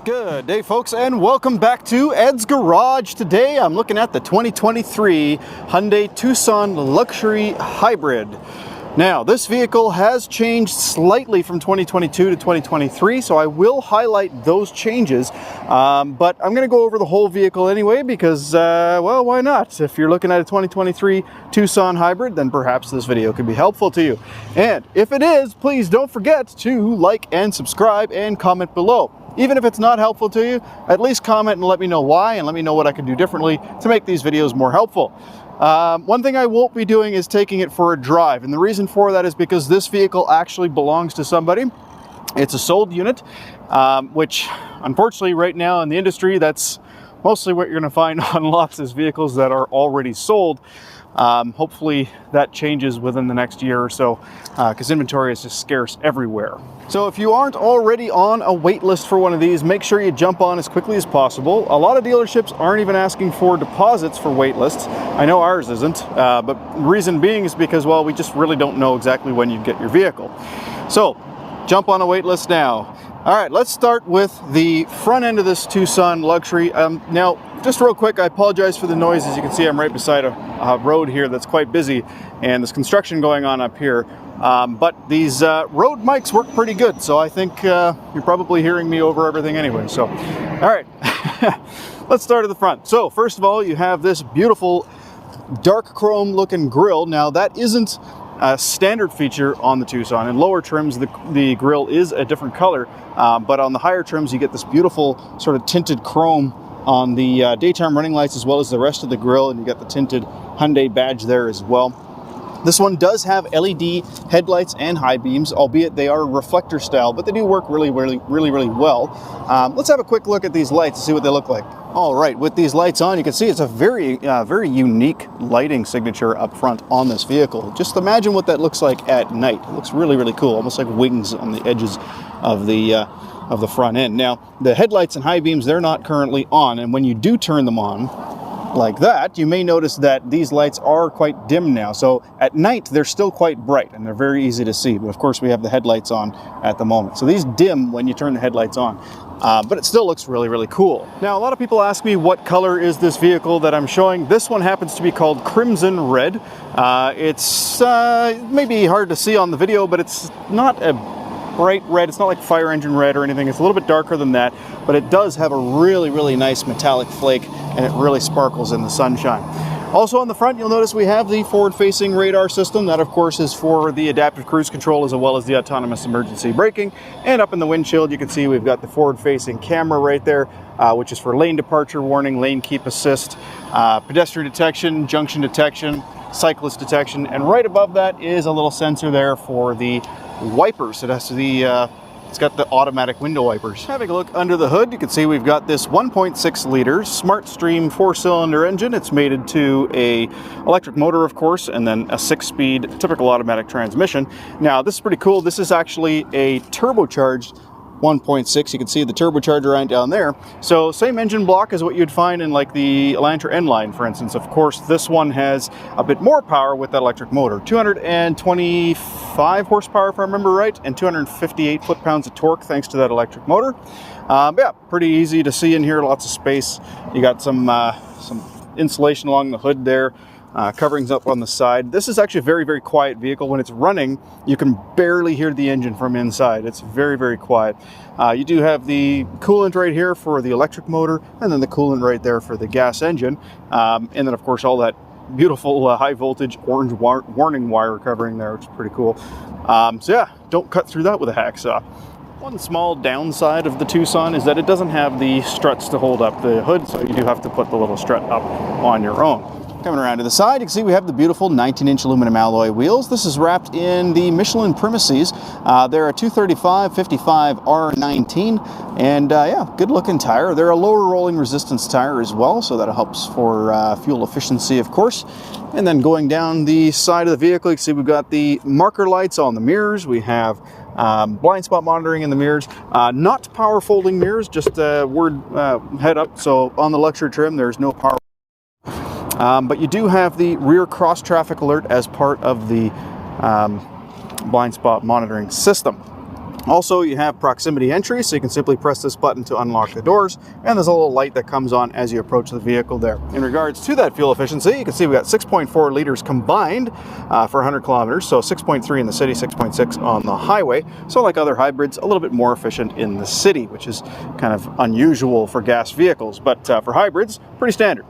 Good day, folks, and welcome back to Ed's Garage. Today I'm looking at the 2023 Hyundai Tucson Luxury Hybrid. Now, this vehicle has changed slightly from 2022 to 2023, so I will highlight those changes, but I'm going to go over the whole vehicle anyway because, well, why not? If you're looking at a 2023 Tucson Hybrid, then perhaps this video could be helpful to you. And if it is, please don't forget to like and subscribe and comment below. Even if it's not helpful to you, at least comment and let me know why and let me know what I can do differently to make these videos more helpful. One thing I won't be doing is taking it for a drive, and the reason for that is because this vehicle actually belongs to somebody. It's a sold unit, which unfortunately right now in the industry, that's mostly what you're going to find on lots is vehicles that are already sold. Hopefully that changes within the next year or so, because inventory is just scarce everywhere. So if you aren't already on a wait list for one of these, make sure you jump on as quickly as possible. A lot of dealerships aren't even asking for deposits for wait lists. I know ours isn't, but the reason being is because, well, we just really don't know exactly when you get your vehicle. So jump on a wait list now. All right, let's start with the front end of this Tucson Luxury. Now, just real quick, I apologize for the noise. As you can see, I'm right beside a road here that's quite busy, and there's construction going on up here. But these road mics work pretty good, so I think you're probably hearing me over everything anyway. So, all right, let's start at the front. So, first of all, you have this beautiful dark chrome looking grille. Now, that isn't a standard feature on the Tucson. In lower trims, the grille is a different color, but on the higher trims, you get this beautiful sort of tinted chrome on the daytime running lights as well as the rest of the grille, and you got the tinted Hyundai badge there as well. This one does have LED headlights and high beams, albeit they are reflector style, but they do work really well. Let's have a quick look at these lights and see what they look like. All right, with these lights on, you can see it's a very unique lighting signature up front on this vehicle. Just imagine what that looks like at night. It looks really cool, almost like wings on the edges of the front end. Now, the headlights and high beams, they're not currently on, and when you do turn them on, like that, you may notice that these lights are quite dim now. So at night, they're still quite bright and they're very easy to see. But of course, we have the headlights on at the moment. So these dim when you turn the headlights on. But it still looks really cool. Now, a lot of people ask me what color is this vehicle that I'm showing. This one happens to be called Crimson Red. It's maybe hard to see on the video, but it's not a bright red. It's not like fire engine red or anything. It's a little bit darker than that, but it does have a really nice metallic flake, and it really sparkles in the sunshine. Also on the front, you'll notice we have the forward-facing radar system. That, of course, is for the adaptive cruise control as well as the autonomous emergency braking. And up in the windshield, you can see we've got the forward-facing camera right there, which is for lane departure warning, lane keep assist, pedestrian detection, junction detection, cyclist detection, and right above that is a little sensor there for the wipers. It has the it's got the automatic window wipers. Having a look under the hood, you can see we've got this 1.6 liter SmartStream 4-cylinder engine. It's mated to a electric motor, of course, and then a 6-speed typical automatic transmission. Now, this is pretty cool. This is actually a turbocharged 1.6. You can see the turbocharger right down there. So same engine block as what you'd find in like the Elantra N-Line, for instance. Of course, this one has a bit more power with that electric motor. 225 horsepower, if I remember right, and 258 foot-pounds of torque thanks to that electric motor. Yeah, pretty easy to see in here, lots of space. You got some insulation along the hood there. Coverings up on the side. This is actually a very quiet vehicle. When it's running, you can barely hear the engine from inside. It's very quiet. You do have the coolant right here for the electric motor, and then the coolant right there for the gas engine. And then, of course, all that beautiful high voltage orange warning wire covering there, which is pretty cool. So yeah, don't cut through that with a hacksaw. One small downside of the Tucson is that it doesn't have the struts to hold up the hood, so you do have to put the little strut up on your own. Coming around to the side, you can see we have the beautiful 19-inch aluminum alloy wheels. This is wrapped in the Michelin Premises. They're a 235/55 R19, and yeah, good looking tire. They're a lower rolling resistance tire as well, so that helps for fuel efficiency, of course. And then going down the side of the vehicle, you can see we've got the marker lights on the mirrors. We have blind spot monitoring in the mirrors, not power folding mirrors, just word head up. So on the luxury trim, there's no power. But you do have the rear cross traffic alert as part of the blind spot monitoring system. Also, you have proximity entry, so you can simply press this button to unlock the doors, and there's a little light that comes on as you approach the vehicle there. In regards to that fuel efficiency, you can see we got 6.4 liters combined for 100 kilometers, so 6.3 in the city, 6.6 on the highway. So like other hybrids, a little bit more efficient in the city, which is kind of unusual for gas vehicles, but for hybrids, pretty standard.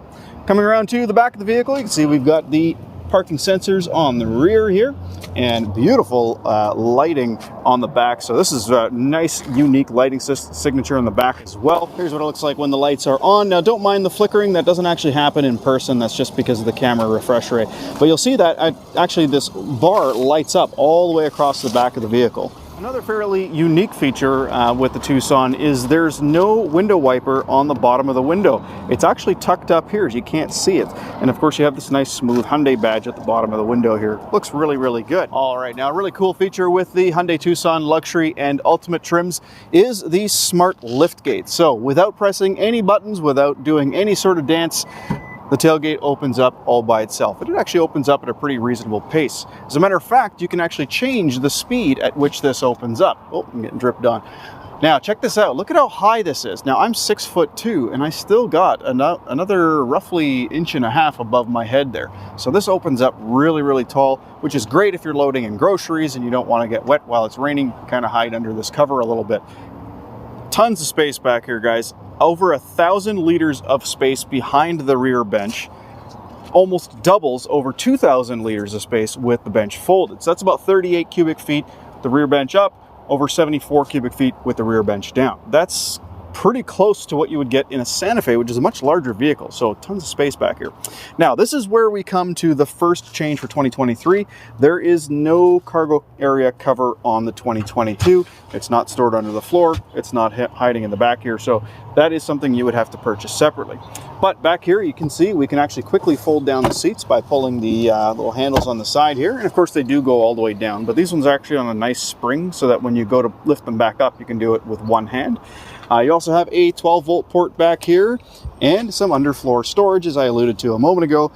Coming around to the back of the vehicle, you can see we've got the parking sensors on the rear here, and beautiful lighting on the back. So this is a nice, unique lighting signature on the back as well. Here's what it looks like when the lights are on. Now, don't mind the flickering. That doesn't actually happen in person. That's just because of the camera refresh rate. But you'll see that actually this bar lights up all the way across the back of the vehicle. Another fairly unique feature with the Tucson is there's no window wiper on the bottom of the window. It's actually tucked up here, as you can't see it. And of course you have this nice smooth Hyundai badge at the bottom of the window here. Looks really, really good. All right, now a really cool feature with the Hyundai Tucson Luxury and Ultimate trims is the smart lift gate. So without pressing any buttons, without doing any sort of dance, the tailgate opens up all by itself. And it actually opens up at a pretty reasonable pace. As a matter of fact, you can actually change the speed at which this opens up. Oh, I'm getting dripped on. Now, check this out. Look at how high this is. Now, I'm 6'2", and I still got another roughly 1.5 inches above my head there. So this opens up really, really tall, which is great if you're loading in groceries and you don't want to get wet while it's raining. Kind of hide under this cover a little bit. Tons of space back here, guys. Over 1,000 liters of space behind the rear bench, almost doubles over 2,000 liters of space with the bench folded. So that's about 38 cubic feet, the rear bench up, over 74 cubic feet with the rear bench down. That's pretty close to what you would get in a Santa Fe, which is a much larger vehicle. So tons of space back here. Now, this is where we come to the first change for 2023. There is no cargo area cover on the 2022. It's not stored under the floor. It's not hiding in the back here. So that is something you would have to purchase separately. But back here, you can see we can actually quickly fold down the seats by pulling the little handles on the side here. And of course, they do go all the way down, but these ones are actually on a nice spring so that when you go to lift them back up, you can do it with one hand. You also have a 12-volt port back here and some underfloor storage, as I alluded to a moment ago.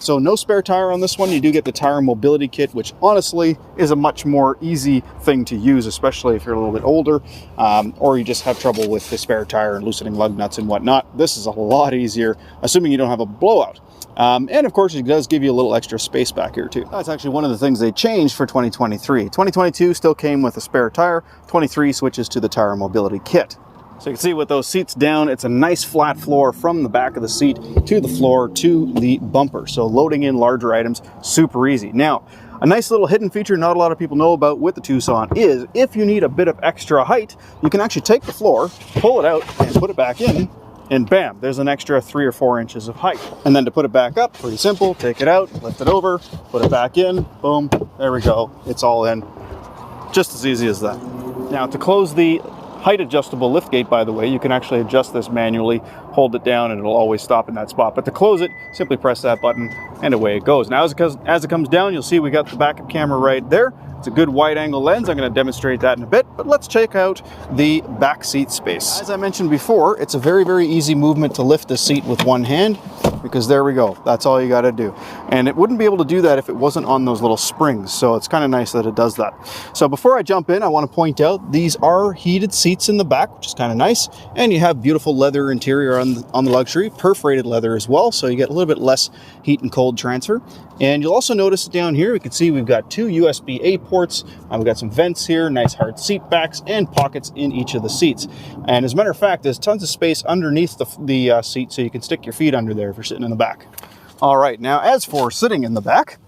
So no spare tire on this one. You do get the tire mobility kit, which honestly is a much more easy thing to use, especially if you're a little bit older or you just have trouble with the spare tire and loosening lug nuts and whatnot. This is a lot easier, assuming you don't have a blowout. And of course, it does give you a little extra space back here too. That's actually one of the things they changed for 2023. 2022 still came with a spare tire. 23 switches to the tire mobility kit. So you can see with those seats down, it's a nice flat floor from the back of the seat to the floor to the bumper. So loading in larger items, super easy. Now, a nice little hidden feature not a lot of people know about with the Tucson is if you need a bit of extra height, you can actually take the floor, pull it out, and put it back in, and bam, there's an extra 3 or 4 inches of height. And then to put it back up, pretty simple, take it out, lift it over, put it back in, boom, there we go, it's all in. Just as easy as that. Now to close the height adjustable lift gate, by the way, you can actually adjust this manually, hold it down, and it'll always stop in that spot. But to close it, simply press that button and away it goes. Now, as it comes down, you'll see we got the backup camera right there. It's a good wide angle lens. I'm going to demonstrate that in a bit, but let's check out the back seat space. As I mentioned before, it's a very, very easy movement to lift the seat with one hand, because there we go. That's all you got to do. And it wouldn't be able to do that if it wasn't on those little springs. So it's kind of nice that it does that. So before I jump in, I want to point out these are heated seats in the back, which is kind of nice. And you have beautiful leather interior on the Luxury, perforated leather as well. So you get a little bit less heat and cold transfer. And you'll also notice down here, we can see we've got 2 USB-A ports. We've got some vents here, nice hard seat backs, and pockets in each of the seats. And as a matter of fact, there's tons of space underneath the seat, so you can stick your feet under there if you're sitting in the back. All right, now as for sitting in the back,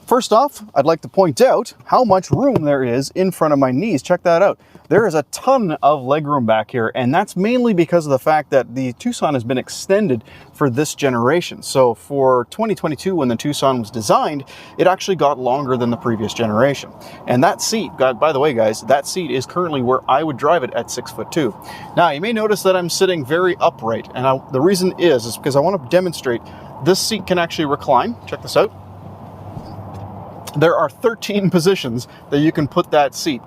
first off, I'd like to point out how much room there is in front of my knees. Check that out. There is a ton of legroom back here, and that's mainly because of the fact that the Tucson has been extended for this generation. So for 2022, when the Tucson was designed, it actually got longer than the previous generation. And that seat, by the way, guys, that seat is currently where I would drive it at 6'2". Now, you may notice that I'm sitting very upright, and the reason is because I want to demonstrate this seat can actually recline. Check this out. There are 13 positions that you can put that seat.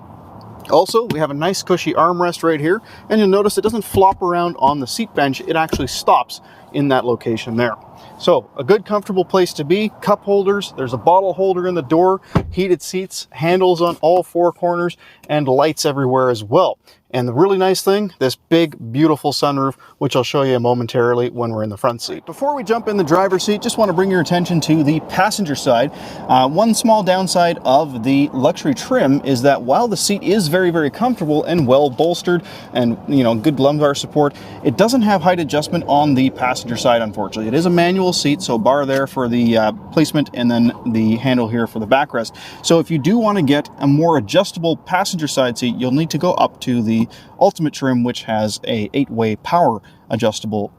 Also, we have a nice cushy armrest right here, and you'll notice it doesn't flop around on the seat bench. It actually stops in that location there. So a good comfortable place to be. Cup holders, there's a bottle holder in the door, heated seats, handles on all four corners, and lights everywhere as well. And the really nice thing, this big, beautiful sunroof, which I'll show you momentarily when we're in the front seat. Before we jump in the driver's seat, just want to bring your attention to the passenger side. One small downside of the luxury trim is that while the seat is very, very comfortable and well bolstered and, you know, good lumbar support, it doesn't have height adjustment on the passenger side, unfortunately. It is a manual seat, so bar there for the placement and then the handle here for the backrest. So if you do want to get a more adjustable passenger side seat, you'll need to go up to the Ultimate trim, which has a 8-way power adjustable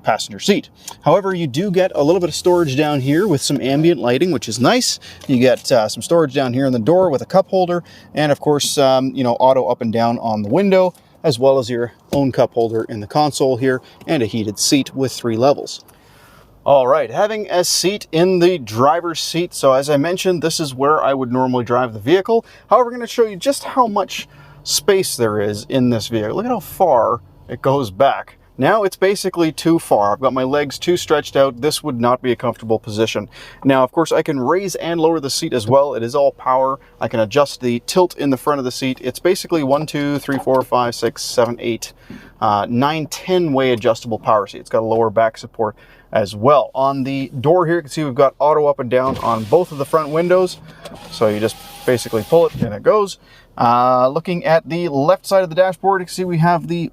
passenger seat. However, you do get a little bit of storage down here with some ambient lighting, which is nice. You get some storage down here in the door with a cup holder, and of course, you know, auto up and down on the window, as well as your own cup holder in the console here, and a heated seat with 3 levels. All right, having a seat in the driver's seat. So as I mentioned, this is where I would normally drive the vehicle. However, I'm going to show you just how much space there is in this vehicle. Look at how far it goes back. Now it's basically too far. I've got my legs too stretched out. This would not be a comfortable position. Now, of course, I can raise and lower the seat as well. It is all power. I can adjust the tilt in the front of the seat. It's basically 1, 2, 3, 4, 5, 6, 7, 8, 9, 10 way adjustable power seat. It's got a lower back support as well. On the door here, you can see we've got auto up and down on both of the front windows. So you just basically pull it and it goes. Looking at the left side of the dashboard, you can see we have the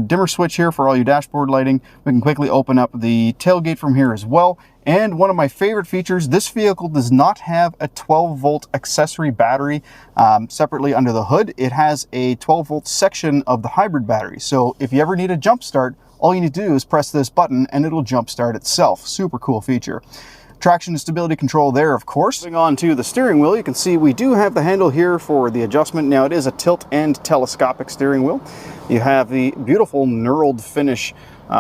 dimmer switch here for all your dashboard lighting. We can quickly open up the tailgate from here as well. And one of my favorite features, this vehicle does not have a 12-volt accessory battery separately under the hood. It has a 12-volt section of the hybrid battery. So if you ever need a jump start, all you need to do is press this button and it'll jump start itself. Super cool feature. Traction and stability control there, of course. Moving on to the steering wheel, you can see we do have the handle here for the adjustment. Now it is a tilt and telescopic steering wheel. You have the beautiful knurled finish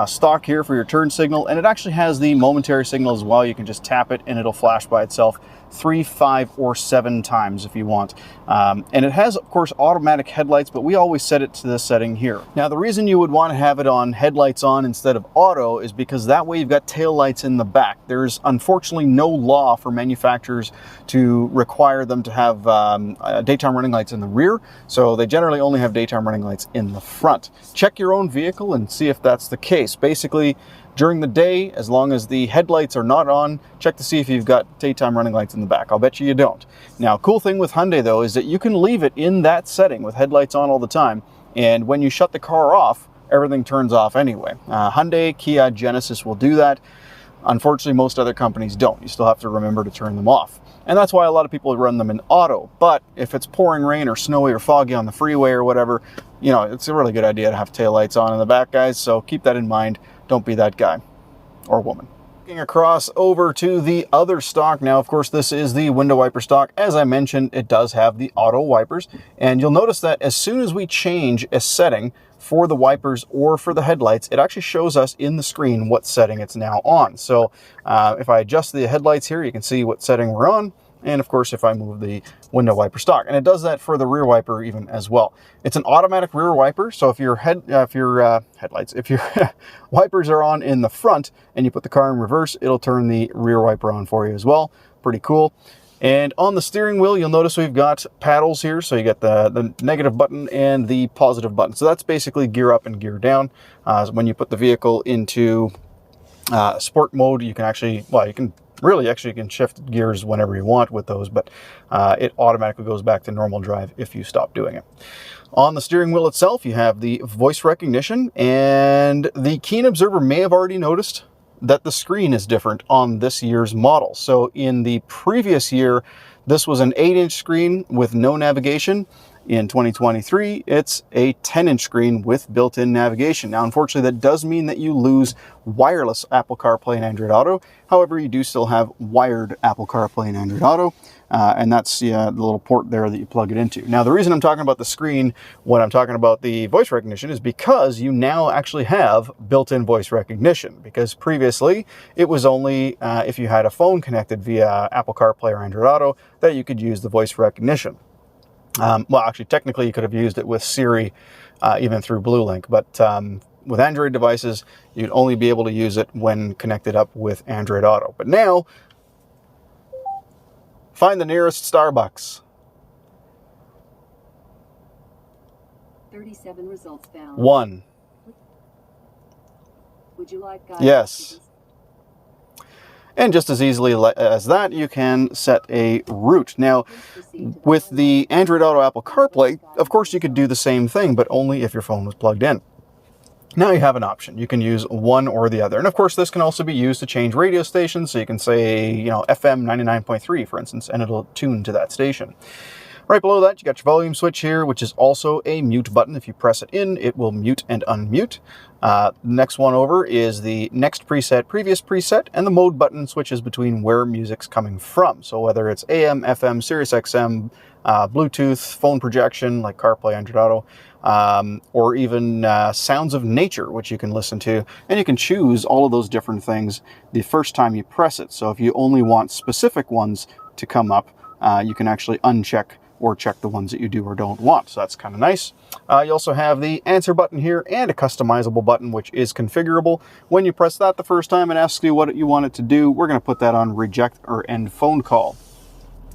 stock here for your turn signal, and it actually has the momentary signal as well. You can just tap it and it'll flash by itself 3, 5, or 7 times if you want. And it has, of course, automatic headlights, but we always set it to this setting here. Now, the reason you would want to have it on headlights on instead of auto is because that way you've got tail lights in the back. There's unfortunately no law for manufacturers to require them to have daytime running lights in the rear, so they generally only have daytime running lights in the front. Check your own vehicle and see if that's the case. Basically, during the day, as long as the headlights are not on, check to see if you've got daytime running lights in the back. I'll bet you don't. Now, cool thing with Hyundai, though, is that you can leave it in that setting with headlights on all the time, and when you shut the car off, everything turns off anyway. Hyundai, Kia, Genesis will do that. Unfortunately, most other companies don't. You still have to remember to turn them off. And that's why a lot of people run them in auto. But if it's pouring rain or snowy or foggy on the freeway or whatever, you know, it's a really good idea to have taillights on in the back, guys. So keep that in mind. Don't be that guy or woman. Looking across over to the other stock. Now, of course, this is the window wiper stock. As I mentioned, it does have the auto wipers. And you'll notice that as soon as we change a setting for the wipers or for the headlights, it actually shows us in the screen what setting it's now on. So if I adjust the headlights here, you can see what setting we're on. And of course, if I move the window wiper stock, and it does that for the rear wiper even as well. It's an automatic rear wiper, so if your wipers are on in the front and you put the car in reverse, it'll turn the rear wiper on for you as well. Pretty cool. And on the steering wheel, you'll notice we've got paddles here. So you get the negative button and the positive button. So that's basically gear up and gear down. When you put the vehicle into sport mode, you can actually, well, you can shift gears whenever you want with those, but it automatically goes back to normal drive if you stop doing it. On the steering wheel itself, you have the voice recognition, and the keen observer may have already noticed that the screen is different on this year's model. So in the previous year, this was an 8-inch screen with no navigation. In 2023, it's a 10-inch screen with built-in navigation. Now, unfortunately, that does mean that you lose wireless Apple CarPlay and Android Auto. However, you do still have wired Apple CarPlay and Android Auto, and that's the little port there that you plug it into. Now, the reason I'm talking about the screen when I'm talking about the voice recognition is because you now actually have built-in voice recognition, because previously it was only if you had a phone connected via Apple CarPlay or Android Auto that you could use the voice recognition. Well, actually, technically, you could have used it with Siri, even through BlueLink. But with Android devices, you'd only be able to use it when connected up with Android Auto. But now, find the nearest Starbucks. 37 results found. 1. Would you like guidance? Yes. And just as easily as that, you can set a route. Now, with the Android Auto Apple CarPlay, of course you could do the same thing, but only if your phone was plugged in. Now you have an option. You can use one or the other. And of course, this can also be used to change radio stations. So you can say, you know, FM 99.3, for instance, and it'll tune to that station. Right below that, you got your volume switch here, which is also a mute button. If you press it in, it will mute and unmute. Next one over is the next preset, previous preset, and the mode button switches between where music's coming from. So whether it's AM, FM, Sirius XM, Bluetooth, phone projection like CarPlay, Android Auto, or even sounds of nature, which you can listen to. And you can choose all of those different things the first time you press it. So if you only want specific ones to come up, you can actually uncheck or check the ones that you do or don't want. So that's kind of nice. You also have the answer button here and a customizable button, which is configurable. When you press that the first time, it asks you what you want it to do. We're going to put that on reject or end phone call.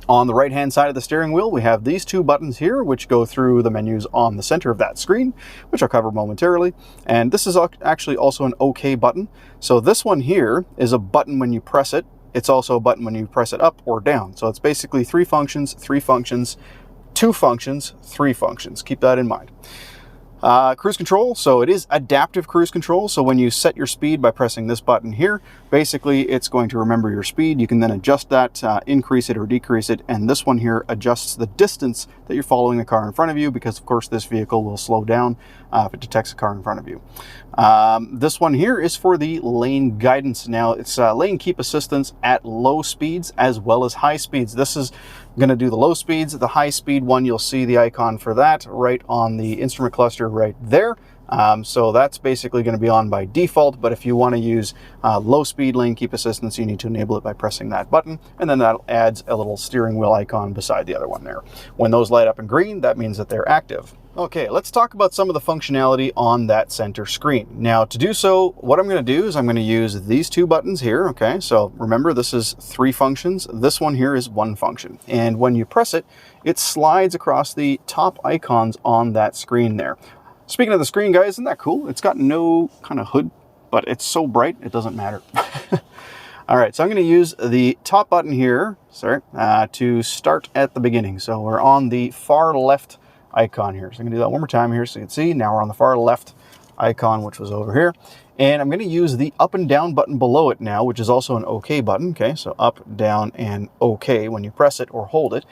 On the right-hand side of the steering wheel, we have these two buttons here, which go through the menus on the center of that screen, which I'll cover momentarily. And this is actually also an OK button. So this one here is a button when you press it. It's also a button when you press it up or down. So it's basically 3 functions, 2 functions, 3 functions. Keep that in mind. Cruise control, so it is adaptive cruise control. So when you set your speed by pressing this button here, basically it's going to remember your speed. You can then adjust that, increase it or decrease it. And this one here adjusts the distance that you're following the car in front of you, because of course this vehicle will slow down if it detects a car in front of you. This one here is for the lane guidance. Now it's lane keep assistance at low speeds as well as high speeds. This is going to do the low speeds. The high speed one, you'll see the icon for that right on the instrument cluster right there. So that's basically going to be on by default, but if you want to use low speed lane keep assistance, you need to enable it by pressing that button, and then that adds a little steering wheel icon beside the other one there. When those light up in green, that means that they're active. Okay, let's talk about some of the functionality on that center screen. Now, to do so, what I'm going to do is I'm going to use these 2 buttons here. Okay, so remember, this is 3 functions. This one here is 1 function. And when you press it, it slides across the top icons on that screen there. Speaking of the screen, guys, isn't that cool? It's got no kind of hood, but it's so bright, it doesn't matter. All right, so I'm going to use the top button here, to start at the beginning. So we're on the far left icon here. So I'm going to do that one more time here so you can see. Now we're on the far left icon, which was over here. And I'm going to use the up and down button below it now, which is also an OK button. Okay, so up, down, and OK when you press it or hold it.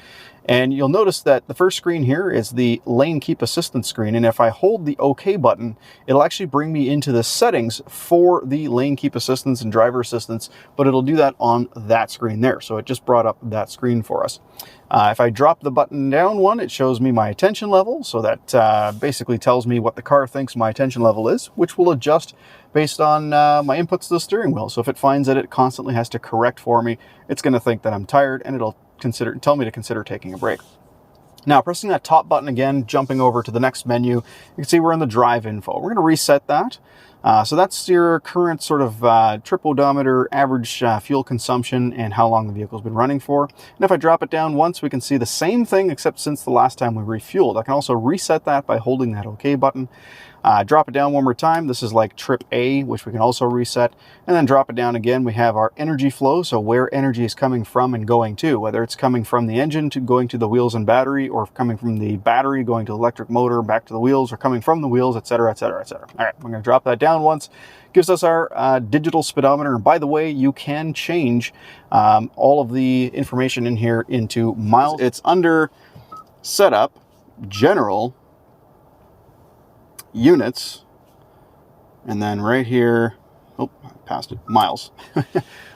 And you'll notice that the first screen here is the lane keep assistance screen. And if I hold the OK button, it'll actually bring me into the settings for the lane keep assistance and driver assistance, but it'll do that on that screen there. So it just brought up that screen for us. If I drop the button down one, it shows me my attention level. So that basically tells me what the car thinks my attention level is, which will adjust based on my inputs to the steering wheel. So if it finds that it constantly has to correct for me, it's going to think that I'm tired, and it'll tell me to consider taking a break. Now, pressing that top button again, jumping over to the next menu, you can see we're in the drive info. We're going to reset that. So that's your current sort of trip odometer, average fuel consumption, and how long the vehicle's been running for. And if I drop it down once, we can see the same thing, except since the last time we refueled. I can also reset that by holding that OK button. Drop it down one more time. This is like trip A, which we can also reset. And then drop it down again. We have our energy flow, so where energy is coming from and going to, whether it's coming from the engine to going to the wheels and battery, or coming from the battery going to the electric motor back to the wheels, or coming from the wheels, etc., etc., etc. All right, we're going to drop that down once. Gives us our digital speedometer. And by the way, you can change all of the information in here into miles. It's under setup, general, units, and then right here, oh, I passed it, miles.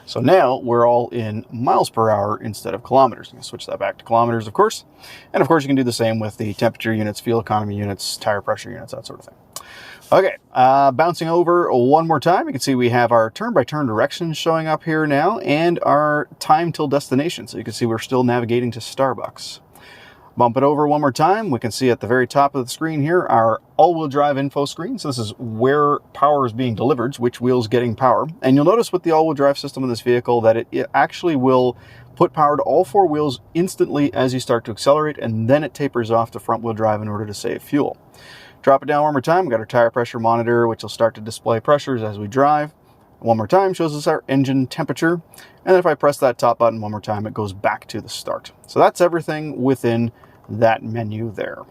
So now we're all in miles per hour instead of kilometers. I'm going to switch that back to kilometers, of course. And of course, you can do the same with the temperature units, fuel economy units, tire pressure units, that sort of thing. Okay, bouncing over one more time, you can see we have our turn-by-turn directions showing up here now, and our time till destination. So you can see we're still navigating to Starbucks. Bump it over one more time. We can see at the very top of the screen here our all-wheel drive info screen. So this is where power is being delivered, which wheel's getting power. And you'll notice with the all-wheel drive system in this vehicle that it actually will put power to all four wheels instantly as you start to accelerate, and then it tapers off to front-wheel drive in order to save fuel. Drop it down one more time. We've got our tire pressure monitor, which will start to display pressures as we drive. One more time shows us our engine temperature. And then if I press that top button one more time, it goes back to the start. So that's everything within that menu there.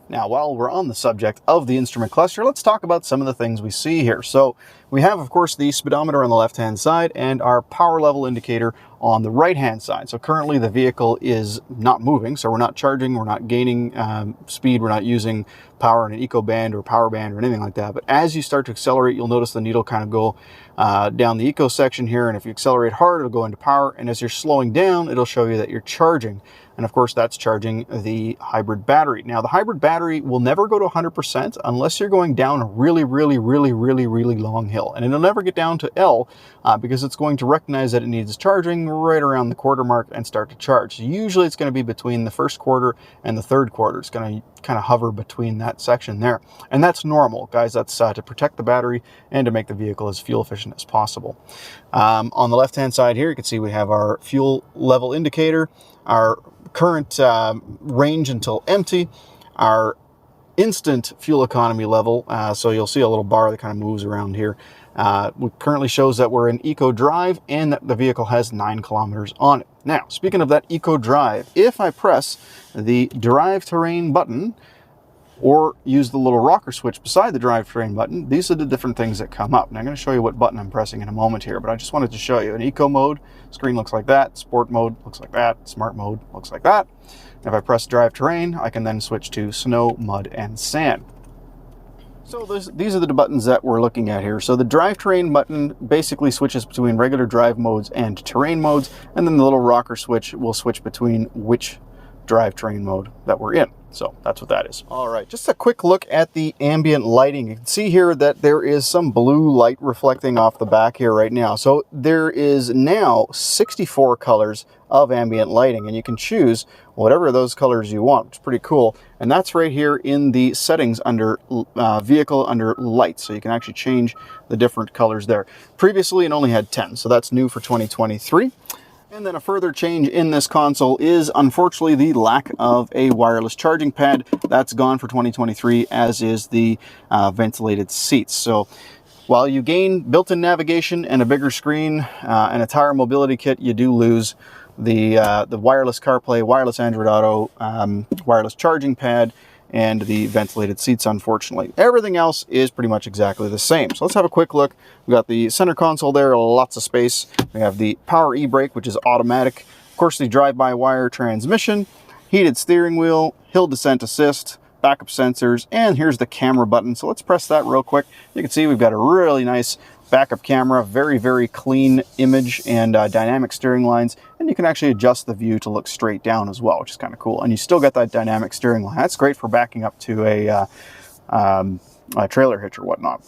Now, while we're on the subject of the instrument cluster, let's talk about some of the things we see here. So we have, of course, the speedometer on the left-hand side and our power level indicator on the right-hand side. So currently the vehicle is not moving, so we're not charging, we're not gaining speed, we're not using power in an eco band or power band or anything like that. But as you start to accelerate, you'll notice the needle kind of go down the eco section here, and if you accelerate hard, it'll go into power, and as you're slowing down, it'll show you that you're charging. And of course, that's charging the hybrid battery. Now, the hybrid battery will never go to 100% unless you're going down a really long hill. And it'll never get down to L because it's going to recognize that it needs charging right around the quarter mark and start to charge. So usually it's going to be between the first quarter and the third quarter. It's going to kind of hover between that section there. And that's normal, guys. That's to protect the battery and to make the vehicle as fuel efficient as possible. On the left-hand side here, you can see we have our fuel level indicator, our current range until empty, our instant fuel economy level. So you'll see a little bar that kind of moves around here. It currently shows that we're in eco drive and that the vehicle has 9 kilometers on it. Now, speaking of that eco drive, if I press the drive terrain button or use the little rocker switch beside the drive terrain button, these are the different things that come up. Now I'm going to show you what button I'm pressing in a moment here, but I just wanted to show you. In eco mode, screen looks like that. Sport mode looks like that. Smart mode looks like that. And if I press drive terrain, I can then switch to snow, mud, and sand. So these are the buttons that we're looking at here. So the drive terrain button basically switches between regular drive modes and terrain modes, and then the little rocker switch will switch between which drive terrain mode that we're in. So that's what that is. All right, just a quick look at the ambient lighting. You can see here that there is some blue light reflecting off the back here right now. So there is now 64 colors of ambient lighting, and you can choose whatever of those colors you want. It's pretty cool. And that's right here in the settings under vehicle under lights. So you can actually change the different colors there. Previously, it only had 10, so that's new for 2023. And then a further change in this console is, unfortunately, the lack of a wireless charging pad. That's gone for 2023, as is the ventilated seats. So while you gain built-in navigation and a bigger screen and a tire mobility kit, you do lose the wireless CarPlay, wireless Android Auto, wireless charging pad, and the ventilated seats, unfortunately. Everything else is pretty much exactly the same. So let's have a quick look. We've got the center console there, lots of space. We have the power e-brake, which is automatic. Of course, the drive-by-wire transmission, heated steering wheel, hill descent assist, backup sensors, and here's the camera button. So let's press that real quick. You can see we've got a really nice backup camera, very clean image, and dynamic steering lines, and you can actually adjust the view to look straight down as well, which is kind of cool. And you still get that dynamic steering line. That's great for backing up to a trailer hitch or whatnot.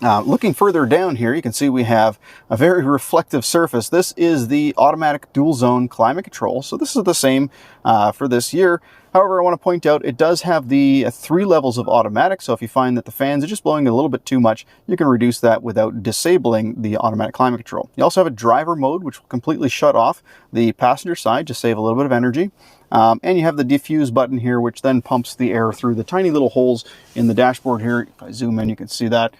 Looking further down here, you can see we have a very reflective surface. This is the automatic dual zone climate control. So this is the same for this year. However, I want to point out it does have the 3 levels of automatic. So if you find that the fans are just blowing a little bit too much, you can reduce that without disabling the automatic climate control. You also have a driver mode, which will completely shut off the passenger side to save a little bit of energy. And you have the diffuse button here, which then pumps the air through the tiny little holes in the dashboard here. If I zoom in, you can see that.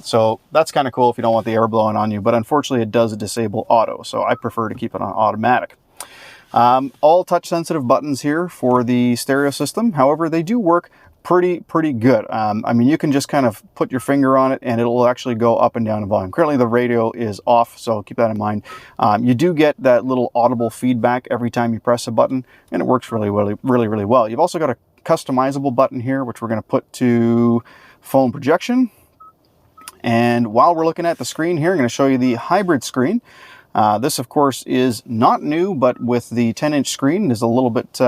So that's kind of cool if you don't want the air blowing on you, but unfortunately it does disable auto. So I prefer to keep it on automatic. All touch sensitive buttons here for the stereo system. However, they do work pretty good. I mean, you can just kind of put your finger on it and it'll actually go up and down in volume. Currently the radio is off, so keep that in mind. You do get that little audible feedback every time you press a button, and it works really well. You've also got a customizable button here, which we're going to put to phone projection. And while we're looking at the screen here, I'm going to show you the hybrid screen. This, of course, is not new, but with the 10-inch screen, there's a little bit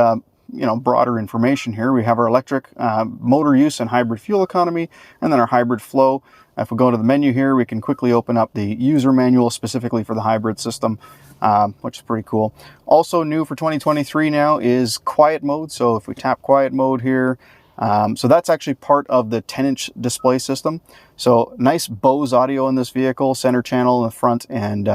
broader information here. We have our electric motor use and hybrid fuel economy, and then our hybrid flow. If we go to the menu here, we can quickly open up the user manual specifically for the hybrid system. which is pretty cool. Also new for 2023 now is quiet mode. So if we tap quiet mode here, so that's actually part of the 10-inch display system. So nice Bose audio in this vehicle, center channel in the front and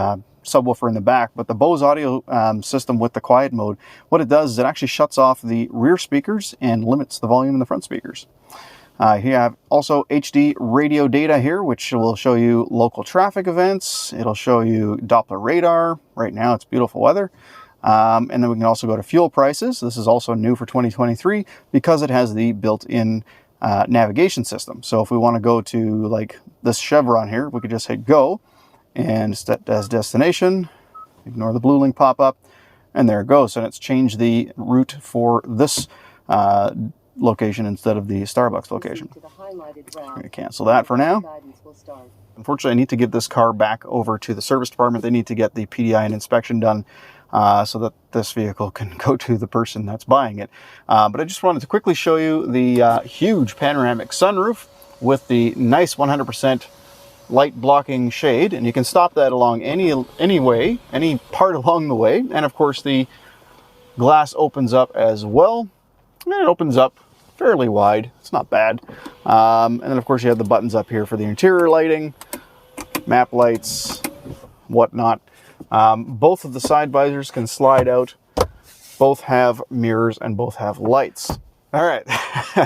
subwoofer in the back. But the Bose audio system with the quiet mode, what it does is it actually shuts off the rear speakers and limits the volume in the front speakers. Here you have also HD radio data here, which will show you local traffic events. It'll show you Doppler radar. Right now it's beautiful weather. And then we can also go to fuel prices. This is also new for 2023 because it has the built-in navigation system. So if we want to go to like this Chevron here, we could just hit go and set as destination. Ignore the blue link pop up, and there it goes. And it's changed the route for this location instead of the Starbucks location. I'm going to cancel that for now. Unfortunately, I need to give this car back over to the service department. They need to get the PDI and inspection done so that this vehicle can go to the person that's buying it. But I just wanted to quickly show you the huge panoramic sunroof with the nice 100% light blocking shade, and you can stop that along any way, any part along the way. And of course the glass opens up as well, and it opens up fairly wide. It's not bad. And then of course you have the buttons up here for the interior lighting, map lights, whatnot. Both of the side visors can slide out, both have mirrors, and both have lights. All right,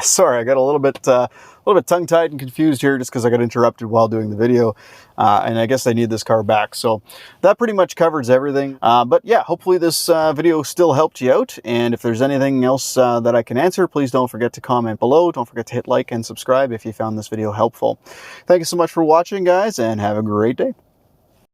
sorry, I got a little bit tongue-tied and confused here just because I got interrupted while doing the video, and I guess I need this car back. So that pretty much covers everything. But yeah, hopefully this video still helped you out, and if there's anything else that I can answer, please don't forget to comment below. Don't forget to hit like and subscribe if you found this video helpful. Thank you so much for watching, guys, and have a great day.